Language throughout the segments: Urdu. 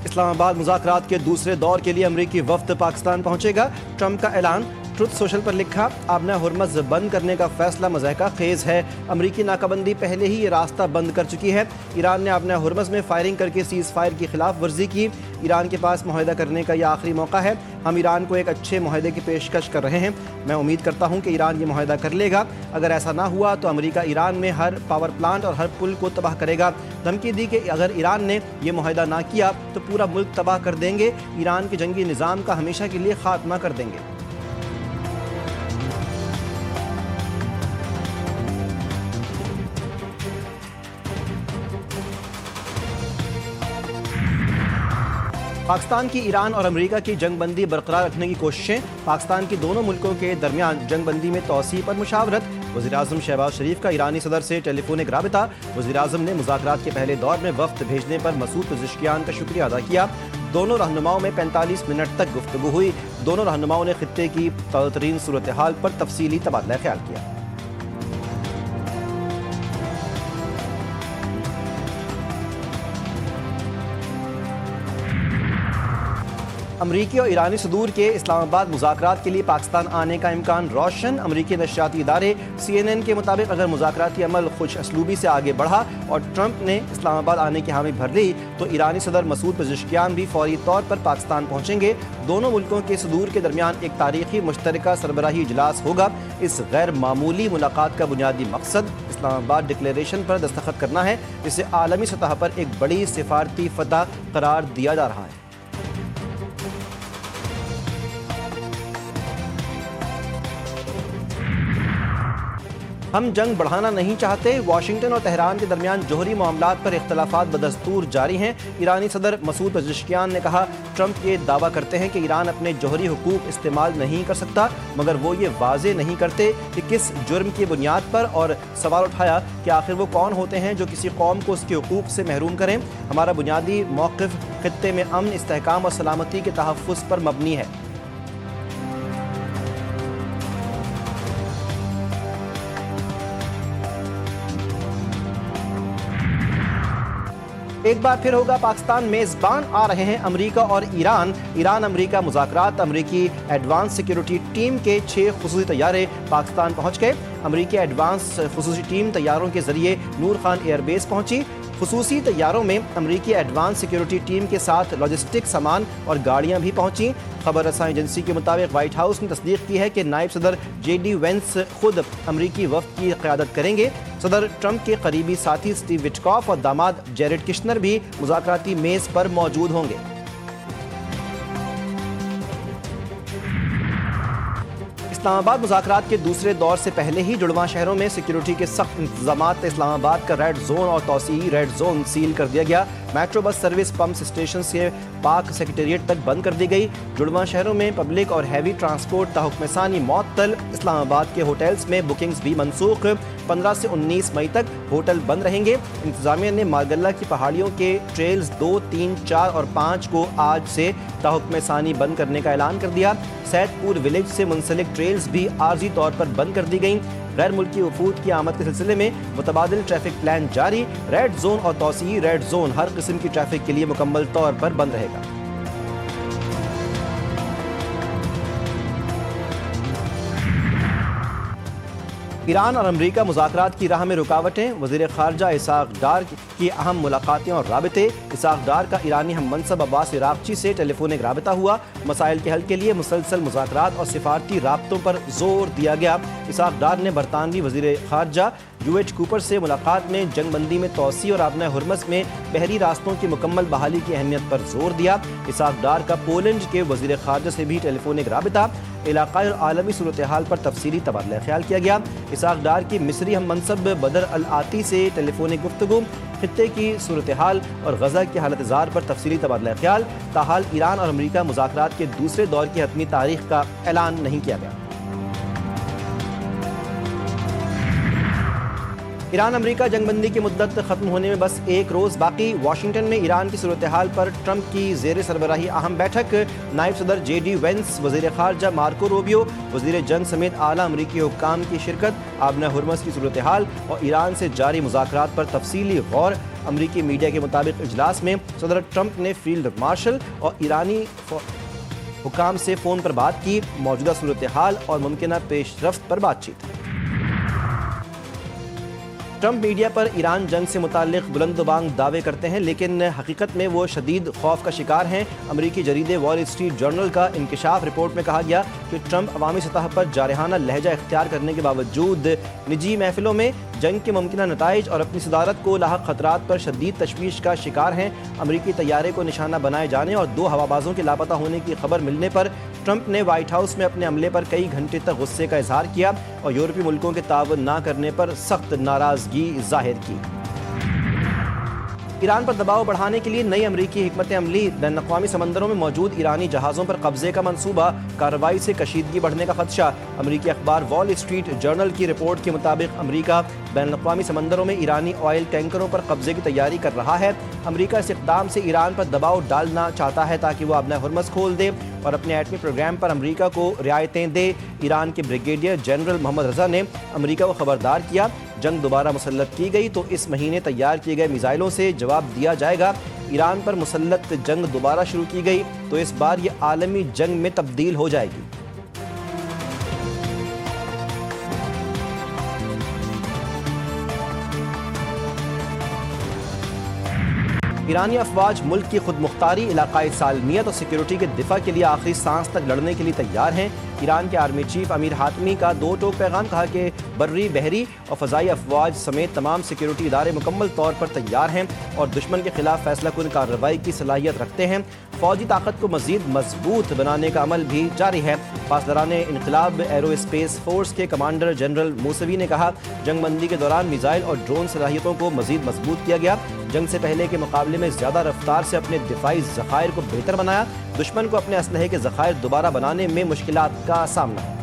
اسلام آباد مذاکرات کے دوسرے دور کے لیے امریکی وفد پاکستان پہنچے گا، ٹرمپ کا اعلان۔ ٹروتھ سوشل پر لکھا، آبنہ ہرمز بند کرنے کا فیصلہ مضحکہ خیز ہے، امریکی ناکہ بندی پہلے ہی یہ راستہ بند کر چکی ہے۔ ایران نے آبنہ ہرمز میں فائرنگ کر کے سیز فائر کی خلاف ورزی کی۔ ایران کے پاس معاہدہ کرنے کا یہ آخری موقع ہے، ہم ایران کو ایک اچھے معاہدے کی پیشکش کر رہے ہیں، میں امید کرتا ہوں کہ ایران یہ معاہدہ کر لے گا، اگر ایسا نہ ہوا تو امریکہ ایران میں ہر پاور پلانٹ اور ہر پل کو تباہ کرے گا۔ دھمکی دی کہ اگر ایران نے یہ معاہدہ نہ کیا تو پورا ملک تباہ کر دیں گے، ایران کے جنگی نظام کا ہمیشہ کے لیے خاتمہ کر دیں گے۔ پاکستان کی ایران اور امریکہ کی جنگ بندی برقرار رکھنے کی کوششیں، پاکستان کی دونوں ملکوں کے درمیان جنگ بندی میں توسیع پر مشاورت۔ وزیراعظم شہباز شریف کا ایرانی صدر سے ٹیلی فونک رابطہ، وزیراعظم نے مذاکرات کے پہلے دور میں وفد بھیجنے پر مسعود پزشکیان کا شکریہ ادا کیا۔ دونوں رہنماؤں میں 45 منٹ تک گفتگو ہوئی، دونوں رہنماؤں نے خطے کی تازہ ترین صورتحال پر تفصیلی تبادلہ خیال کیا۔ امریکی اور ایرانی صدور کے اسلام آباد مذاکرات کے لیے پاکستان آنے کا امکان روشن۔ امریکی نشریاتی ادارے CNN کے مطابق اگر مذاکراتی عمل خوش اسلوبی سے آگے بڑھا اور ٹرمپ نے اسلام آباد آنے کی حامی بھر لی تو ایرانی صدر مسعود پزشکیان بھی فوری طور پر پاکستان پہنچیں گے۔ دونوں ملکوں کے صدور کے درمیان ایک تاریخی مشترکہ سربراہی اجلاس ہوگا۔ اس غیر معمولی ملاقات کا بنیادی مقصد اسلام آباد ڈکلیریشن پر دستخط کرنا ہے، جسے عالمی سطح پر ایک بڑی سفارتی فتح قرار دیا جا رہا ہے۔ ہم جنگ بڑھانا نہیں چاہتے، واشنگٹن اور تہران کے درمیان جوہری معاملات پر اختلافات بدستور جاری ہیں۔ ایرانی صدر مسعود پزشکیان نے کہا، ٹرمپ یہ دعویٰ کرتے ہیں کہ ایران اپنے جوہری حقوق استعمال نہیں کر سکتا، مگر وہ یہ واضح نہیں کرتے کہ کس جرم کی بنیاد پر، اور سوال اٹھایا کہ آخر وہ کون ہوتے ہیں جو کسی قوم کو اس کے حقوق سے محروم کریں۔ ہمارا بنیادی موقف خطے میں امن، استحکام اور سلامتی کے تحفظ پر مبنی ہے۔ ایک بار پھر ہوگا پاکستان میزبان، آ رہے ہیں امریکہ اور ایران امریکہ مذاکرات۔ امریکی ایڈوانس سیکیورٹی ٹیم کے 6 خصوصی طیارے پاکستان پہنچ گئے۔ امریکی ایڈوانس خصوصی ٹیم طیاروں کے ذریعے نور خان ایئر بیس پہنچی۔ خصوصی طیاروں میں امریکی ایڈوانس سیکیورٹی ٹیم کے ساتھ لاجسٹک سامان اور گاڑیاں بھی پہنچیں۔ خبر رساں ایجنسی کے مطابق وائٹ ہاؤس نے تصدیق کی ہے کہ نائب صدر JD وینس خود امریکی وفد کی قیادت کریں گے۔ صدر ٹرمپ کے قریبی ساتھی سٹیو وٹکاف اور داماد جیرڈ کشنر بھی مذاکراتی میز پر موجود ہوں گے۔ اسلام آباد مذاکرات کے دوسرے دور سے پہلے ہی جڑواں شہروں میں سیکیورٹی کے سخت انتظامات، اسلام آباد کا ریڈ زون اور توسیعی ریڈ زون سیل کر دیا گیا۔ Metro bus service pump station سے پاک سیکریٹریٹ تک بند کر دی گئی۔ جڑواں شہروں میں پبلک اور ہیوی ٹرانسپورٹ تحکم ثانی معطل۔ اسلام آباد کے ہوٹلز میں بکنگز بھی منسوخ، 15 سے 19 مئی تک ہوٹل بند رہیں گے۔ انتظامیہ نے مارگلہ کی پہاڑیوں کے ٹریلز 2، 3، 4 اور 5 کو آج سے تحکم ثانی بند کرنے کا اعلان کر دیا۔ سید پور ولیج سے منسلک ٹریلز بھی عارضی طور پر بند کر دی گئیں۔ غیر ملکی وفود کی آمد کے سلسلے میں متبادل ٹریفک پلان جاری۔ ریڈ زون اور توسیعی ریڈ زون ہر قسم کی ٹریفک کے لیے مکمل طور پر بند رہے گا۔ ایران اور امریکہ مذاکرات کی راہ میں رکاوٹیں، وزیر خارجہ اسحاق ڈار کی اہم ملاقاتیں اور رابطے۔ اسحاق ڈار کا ایرانی ہم منصب عباس عراقچی سے ٹیلی فونک رابطہ ہوا۔ مسائل کے حل کے لیے مسلسل مذاکرات اور سفارتی رابطوں پر زور دیا گیا۔ اسحاق ڈار نے برطانوی وزیر خارجہ UH کوپر سے ملاقات میں جنگ بندی میں توسیع اور آبنہ ہرمز میں بحری راستوں کی مکمل بحالی کی اہمیت پر زور دیا۔ اسحاق ڈار کا پولینڈ کے وزیر خارجہ سے بھی ٹیلی فونک رابطہ، علاقائی اور عالمی صورتحال پر تفصیلی تبادلہ خیال کیا گیا۔ اسحاق ڈار کی مصری ہم منصب بدر العاطی سے ٹیلی فونک گفتگو، خطے کی صورتحال اور غزہ کی حالت زار پر تفصیلی تبادلہ خیال۔ تاحال ایران اور امریکہ مذاکرات کے دوسرے دور کی حتمی تاریخ کا اعلان نہیں کیا گیا۔ ایران امریکہ جنگ بندی کی مدت ختم ہونے میں بس ایک روز باقی۔ واشنگٹن میں ایران کی صورتحال پر ٹرمپ کی زیر سربراہی اہم بیٹھک۔ نائب صدر جے ڈی وینس، وزیر خارجہ مارکو روبیو، وزیر جنگ سمیت اعلیٰ امریکی حکام کی شرکت۔ آبنہ ہرمز کی صورتحال اور ایران سے جاری مذاکرات پر تفصیلی غور۔ امریکی میڈیا کے مطابق اجلاس میں صدر ٹرمپ نے فیلڈ مارشل اور ایرانی حکام سے فون پر بات کی، موجودہ صورتحال اور ممکنہ پیش رفت پر بات چیت۔ ٹرمپ میڈیا پر ایران جنگ سے متعلق بلند و بانگ دعوے کرتے ہیں، لیکن حقیقت میں وہ شدید خوف کا شکار ہیں۔ امریکی جریدے وال اسٹریٹ جرنل کا انکشاف رپورٹ میں کہا گیا کہ ٹرمپ عوامی سطح پر جارحانہ لہجہ اختیار کرنے کے باوجود نجی محفلوں میں جنگ کے ممکنہ نتائج اور اپنی صدارت کو لاحق خطرات پر شدید تشویش کا شکار ہیں۔ امریکی طیارے کو نشانہ بنائے جانے اور 2 ہوابازوں کے لاپتہ ہونے کی خبر ملنے پر ٹرمپ نے وائٹ ہاؤس میں اپنے عملے پر کئی گھنٹے تک غصے کا اظہار کیا اور یورپی ملکوں کے تعاون نہ کرنے پر سخت ناراضگی ظاہر کی۔ ایران پر دباؤ بڑھانے کے لیے نئی امریکی حکمت عملی۔ بین الاقوامی سمندروں میں موجود ایرانی جہازوں پر قبضے کا منصوبہ، کارروائی سے کشیدگی بڑھنے کا خدشہ۔ امریکی اخبار وال اسٹریٹ جرنل کی رپورٹ کے مطابق امریکہ بین الاقوامی سمندروں میں ایرانی آئل ٹینکروں پر قبضے کی تیاری کر رہا ہے۔ امریکہ اس اقدام سے ایران پر دباؤ ڈالنا چاہتا ہے تاکہ وہ آبنہ ہرمز کھول دے اور اپنے ایٹمی پروگرام پر امریکہ کو رعایتیں دے۔ ایران کے بریگیڈیئر جنرل محمد رضا نے امریکہ کو خبردار کیا، جنگ دوبارہ مسلط کی گئی تو اس مہینے تیار کیے گئے میزائلوں سے جواب دیا جائے گا۔ ایران پر مسلط جنگ دوبارہ شروع کی گئی تو اس بار یہ عالمی جنگ میں تبدیل ہو جائے گی۔ ایرانی افواج ملک کی خود مختاری، علاقائی سالمیت اور سیکیورٹی کے دفاع کے لیے آخری سانس تک لڑنے کے لیے تیار ہیں۔ ایران کے آرمی چیف امیر حاتمی کا 2 ٹوک پیغام، کہا کہ بری، بحری اور فضائی افواج سمیت تمام سیکیورٹی ادارے مکمل طور پر تیار ہیں اور دشمن کے خلاف فیصلہ کن کارروائی کی صلاحیت رکھتے ہیں۔ فوجی طاقت کو مزید مضبوط بنانے کا عمل بھی جاری ہے۔ پاسداران انقلاب ایرو اسپیس فورس کے کمانڈر جنرل موسوی نے کہا، جنگ بندی کے دوران میزائل اور ڈرون صلاحیتوں کو مزید مضبوط کیا گیا، جنگ سے پہلے کے مقابلے میں زیادہ رفتار سے اپنے دفاعی ذخائر کو بہتر بنایا، دشمن کو اپنے اسلحے کے ذخائر دوبارہ بنانے میں مشکلات کا سامنا ہے۔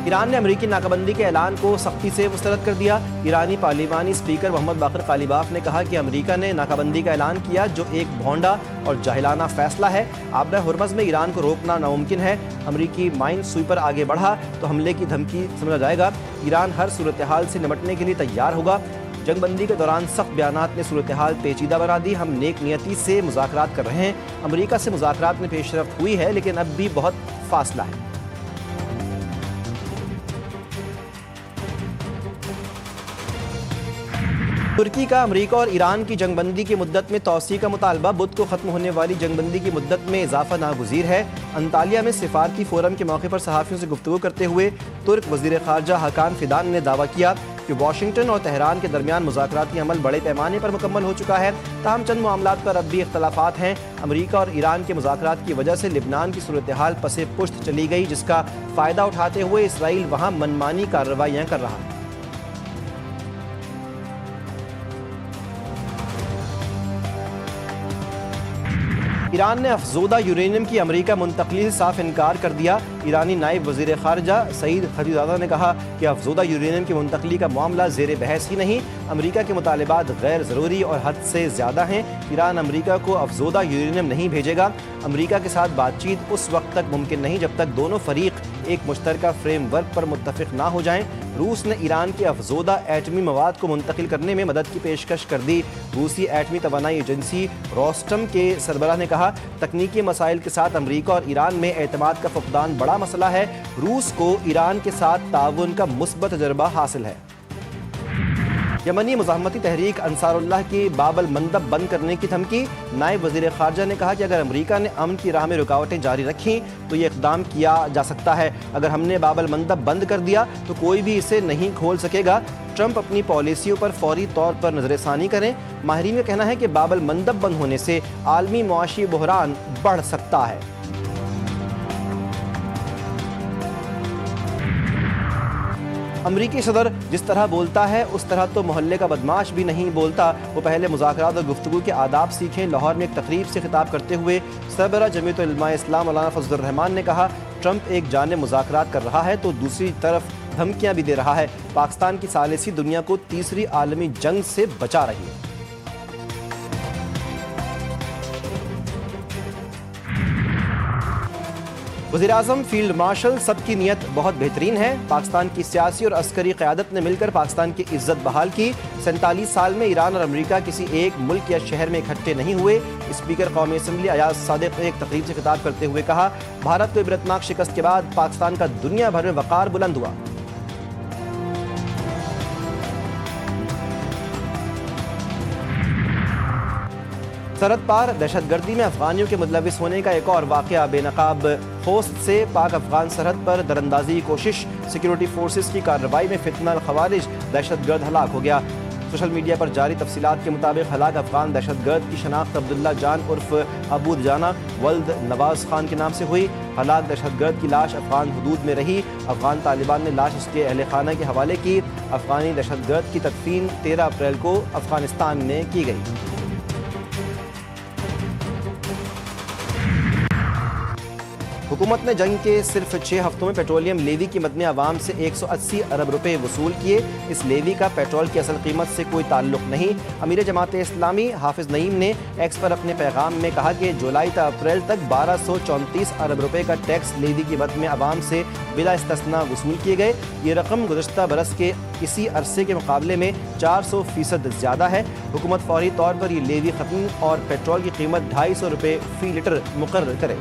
ایران نے امریکی ناکہ بندی کے اعلان کو سختی سے مسترد کر دیا۔ ایرانی پارلیمانی اسپیکر محمد باقر قالیباف نے کہا کہ امریکہ نے ناکہ بندی کا اعلان کیا جو ایک بھونڈا اور جاہلانہ فیصلہ ہے۔ آبنہ ہرمز میں ایران کو روکنا ناممکن ہے۔ امریکی مائن سوئپر آگے بڑھا تو حملے کی دھمکی سمجھا جائے گا۔ ایران ہر صورتحال سے نمٹنے کے لیے تیار ہوگا۔ جنگ بندی کے دوران سخت بیانات نے صورتحال پیچیدہ بنا دی۔ ہم نیک نیتی سے مذاکرات کر رہے ہیں۔ امریکہ سے مذاکرات میں پیش رفت ہوئی ہے لیکن اب بھی بہت فاصلہ ہے۔ ترکی کا امریکہ اور ایران کی جنگ بندی کی مدت میں توسیع کا مطالبہ، بدھ کو ختم ہونے والی جنگ بندی کی مدت میں اضافہ ناگزیر ہے۔ انطالیہ میں سفارتی فورم کے موقع پر صحافیوں سے گفتگو کرتے ہوئے ترک وزیر خارجہ حاکان فیدان نے دعویٰ کیا کہ واشنگٹن اور تہران کے درمیان مذاکراتی عمل بڑے پیمانے پر مکمل ہو چکا ہے، تاہم چند معاملات پر اب بھی اختلافات ہیں۔ امریکہ اور ایران کے مذاکرات کی وجہ سے لبنان کی صورتحال پس پشت چلی گئی، جس کا فائدہ اٹھاتے ہوئے اسرائیل وہاں منمانی کارروائیاں کر رہا ہے۔ ایران نے افزودہ یورینیم کی امریکہ منتقلی سے صاف انکار کر دیا۔ ایرانی نائب وزیر خارجہ سعید خلیزادہ نے کہا کہ افزودہ یورینیم کی منتقلی کا معاملہ زیر بحث ہی نہیں، امریکہ کے مطالبات غیر ضروری اور حد سے زیادہ ہیں۔ ایران امریکہ کو افزودہ یورینیم نہیں بھیجے گا۔ امریکہ کے ساتھ بات چیت اس وقت تک ممکن نہیں جب تک دونوں فریق ایک مشترکہ فریم ورک پر متفق نہ ہو جائیں۔ روس نے ایران کے افزودہ ایٹمی مواد کو منتقل کرنے میں مدد کی پیشکش کر دی۔ روسی ایٹمی توانائی ایجنسی روسٹم کے سربراہ نے کہا، تکنیکی مسائل کے ساتھ امریکہ اور ایران میں اعتماد کا فقدان بڑا مسئلہ ہے۔ روس کو ایران کے ساتھ تعاون کا مثبت تجربہ حاصل ہے۔ یمنی مزاحمتی تحریک انصار اللہ کی باب المندب بند کرنے کی دھمکی، نائب وزیر خارجہ نے کہا کہ اگر امریکہ نے امن کی راہ میں رکاوٹیں جاری رکھیں تو یہ اقدام کیا جا سکتا ہے۔ اگر ہم نے باب المندب بند کر دیا تو کوئی بھی اسے نہیں کھول سکے گا۔ ٹرمپ اپنی پالیسیوں پر فوری طور پر نظر ثانی کریں۔ ماہرین کا کہنا ہے کہ باب المندب بند ہونے سے عالمی معاشی بحران بڑھ سکتا ہے۔ امریکی صدر جس طرح بولتا ہے اس طرح تو محلے کا بدماش بھی نہیں بولتا، وہ پہلے مذاکرات اور گفتگو کے آداب سیکھیں۔ لاہور میں ایک تقریب سے خطاب کرتے ہوئے سربراہ جمعیت علماء اسلام مولانا فضل الرحمان نے کہا ٹرمپ ایک جانب مذاکرات کر رہا ہے تو دوسری طرف دھمکیاں بھی دے رہا ہے۔ پاکستان کی ثالثی دنیا کو تیسری عالمی جنگ سے بچا رہی ہے۔ وزیراعظم فیلڈ مارشل سب کی نیت بہت بہترین ہے۔ پاکستان کی سیاسی اور عسکری قیادت نے مل کر پاکستان کی عزت بحال کی۔ 47 سال میں ایران اور امریکہ کسی ایک ملک یا شہر میں اکٹھے نہیں ہوئے۔ اسپیکر قومی اسمبلی ایاز صادق نے ایک تقریب سے خطاب کرتے ہوئے کہا، بھارت کو عبرتناک شکست کے بعد پاکستان کا دنیا بھر میں وقار بلند ہوا۔ سرحد پار دہشت گردی میں افغانیوں کے ملوث ہونے کا ایک اور واقعہ۔ بے نقاب خوست سے پاک افغان سرحد پر دراندازی کی کوشش، سیکیورٹی فورسز کی کارروائی میں فتنہ الخوارج دہشت گرد ہلاک ہو گیا۔ سوشل میڈیا پر جاری تفصیلات کے مطابق ہلاک افغان دہشت گرد کی شناخت عبداللہ جان عرف ابود جانا ولد نواز خان کے نام سے ہوئی۔ ہلاک دہشت گرد کی لاش افغان حدود میں رہی۔ افغان طالبان نے لاش اس کے اہل خانہ کے حوالے کی۔ افغانی دہشت گرد کی تدفین 13 اپریل کو افغانستان میں کی گئی۔ حکومت نے جنگ کے صرف 6 ہفتوں میں پیٹرولیم لیوی کی مد میں عوام سے 180 ارب روپے وصول کیے۔ اس لیوی کا پیٹرول کی اصل قیمت سے کوئی تعلق نہیں۔ امیر جماعت اسلامی حافظ نعیم نے ایکس پر اپنے پیغام میں کہا کہ جولائی تا اپریل تک 1234 ارب روپے کا ٹیکس لیوی کی مد میں عوام سے بلا استثناء وصول کیے گئے۔ یہ رقم گزشتہ برس کے اسی عرصے کے مقابلے میں 400% زیادہ ہے۔ حکومت فوری طور پر یہ لیوی ختم اور پیٹرول کی قیمت 250 روپے فی لیٹر مقرر کرے۔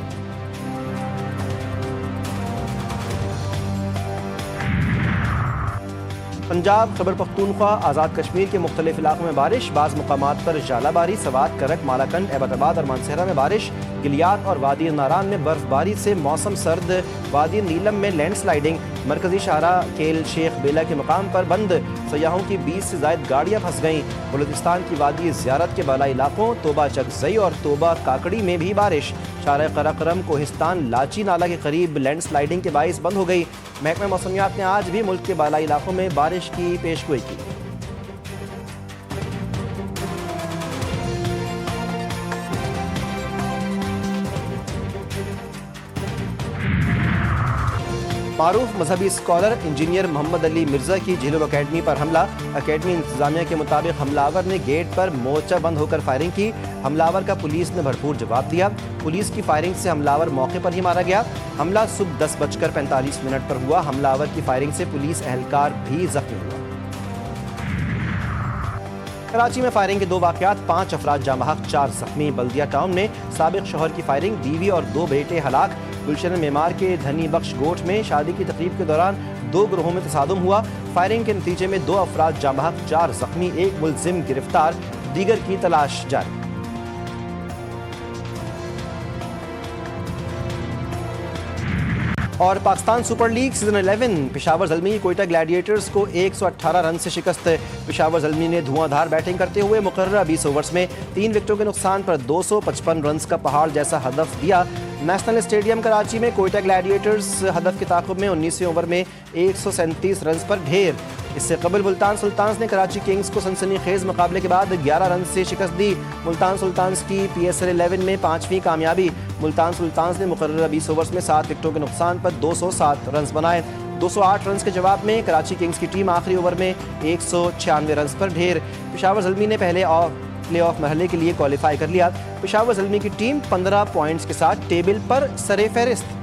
پنجاب خیبر پختونخوا آزاد کشمیر کے مختلف علاقوں میں بارش، بعض مقامات پر ژالہ باری، سوات، کرک، مالاکنڈ، ایبٹ آباد اور مانسہرہ میں بارش، گلیات اور وادی ناران میں برف باری سے موسم سرد، وادی نیلم میں لینڈ سلائیڈنگ، مرکزی شاہراہ کیل شیخ بیلہ کے مقام پر بند، سیاحوں کی 20 سے زائد گاڑیاں پھنس گئیں۔ بلوچستان کی وادی زیارت کے بالائی علاقوں توبہ چکزئی اور توبہ کاکڑی میں بھی بارش، شارع قراقرم کوہستان لاچی نالہ کے قریب لینڈ سلائیڈنگ کے باعث بند ہو گئی۔ محکمہ موسمیات نے آج بھی ملک کے بالائی علاقوں میں بارش کی پیشگوئی کی۔ معروف مذہبی اسکالر انجینئر محمد علی مرزا کی جھیلو اکیڈمی پر حملہ، اکیڈمی انتظامیہ کے مطابق حملہ آور نے گیٹ پر مورچہ بند ہو کر فائرنگ کی۔ حملہ آور کا پولیس نے بھرپور جواب دیا۔ پولیس کی فائرنگ سے حملہ آور موقع پر ہی مارا گیا۔ حملہ صبح 10:45 پر ہوا۔ حملہ آور کی فائرنگ سے پولیس اہلکار بھی زخمی ہوا۔ کراچی میں فائرنگ کے 2 واقعات، 5 افراد جاں بحق، 4 زخمی۔ بلدیہ ٹاؤن میں سابق شوہر کی فائرنگ، بیوی اور 2 بیٹے ہلاک۔ گلشن معمار کے دھنی بخش گوٹھ میں شادی کی تقریب کے دوران 2 گروہوں میں تصادم ہوا۔ فائرنگ کے نتیجے میں 2 افراد جاں بحق، 4 زخمی، 1 ملزم گرفتار، دیگر کی تلاش جاری۔ اور Pakistan super league season 11 Peshawar Zalmi Quetta gladiators کو 118 رن سے شکست۔ پشاور زلمی نے دھواں دھار بیٹنگ کرتے ہوئے مقررہ 20 اوورز میں 3 وکٹوں کے نقصان پر 255 رنز کا پہاڑ جیسا ہدف دیا۔ نیشنل اسٹیڈیم کراچی میں کوئٹہ گلیڈیٹرز ہدف کے تعاقب میں 19ویں اوور میں 137 رنز پر ڈھیر۔ اس سے قبل ملتان سلطانز نے کراچی کنگز کو سنسنی خیز مقابلے کے بعد 11 رن سے شکست دی۔ ملتان سلطانز کی PSL 11 میں 5ویں کامیابی۔ ملتان سلطانز نے مقررہ 20 اوورز میں 7 وکٹوں کے نقصان پر 207 رنز بنائے۔ 208 رنز کے جواب میں کراچی کنگز کی ٹیم آخری اوور میں 196 رنز پر ڈھیر۔ پشاور زلمی نے پہلے پلے آف مرحلے کے لیے کوالیفائی کر لیا۔ پشاور زلمی کی ٹیم 15 پوائنٹس کے ساتھ ٹیبل پر سر فہرست۔